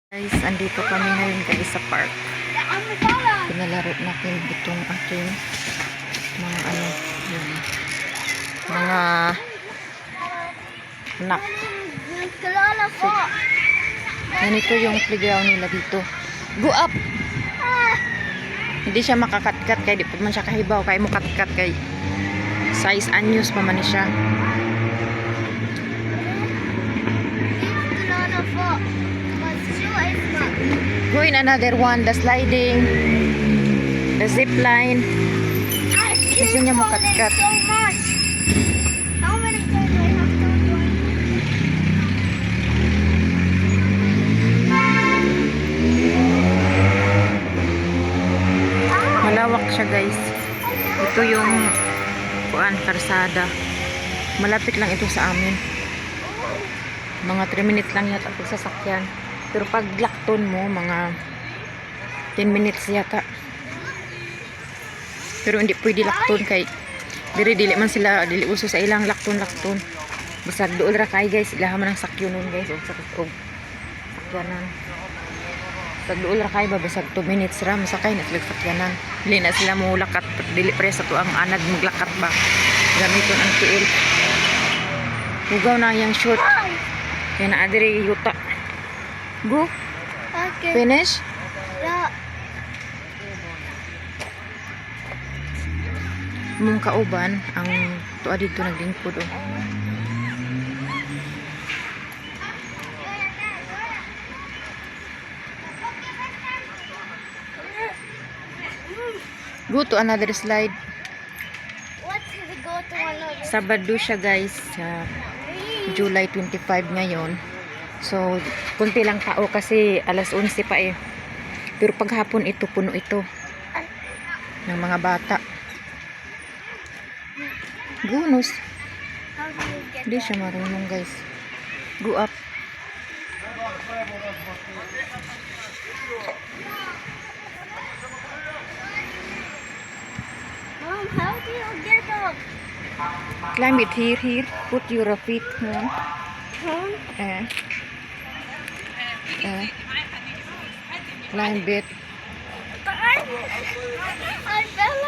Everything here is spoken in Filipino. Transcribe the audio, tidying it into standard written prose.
Guys, andito kami ngayon guys sa park. Pinalaro natin itong aking mga mga anak. So, ganito yung playground nila dito. Go up! Hindi siya makakatkat kaya di pa man siya kahibaw kaya mo katkat kay size anyos pa man siya. Go in another one, the sliding, the zip line. Gusto niya mo kat-kat. How many times do I have to do? Malawak siya guys. Ito yung karsada. Malapit lang ito sa amin. Mga 3 minutes lang yata sa sasakyan. Pero pag lakton mo, mga 10 minutes yata. Pero hindi pwede lakton kay dili man sila, dili uso sa ilang lakton. Basag dool ra kay guys, ilaha man ang sakyo nun guys, og sakyanan. Basag dool ra kay ba, basag 2 minutes ra masakay na sila sakyanan. Dili na sila mo lakat, dili pre sa tuang anad maglakat ba. Gamiton ang tiil. Hugaw na yang short. Kaya na adiri yuta. Go. Okay. Finish. Yeah. Mong kauban ang tuwa dito naglingkod oh. Go to another slide. What did we go to another? Sabado siya guys, July 25 ngayon. So, kunti lang tao kasi alas 11 pa eh. Pero paghapon ito, puno ito ng mga bata. Gunus. How do you get Hindi siya marunong guys. Go up. Mom, how do you get up? Climb it here. Put your feet on. Climb it. I fell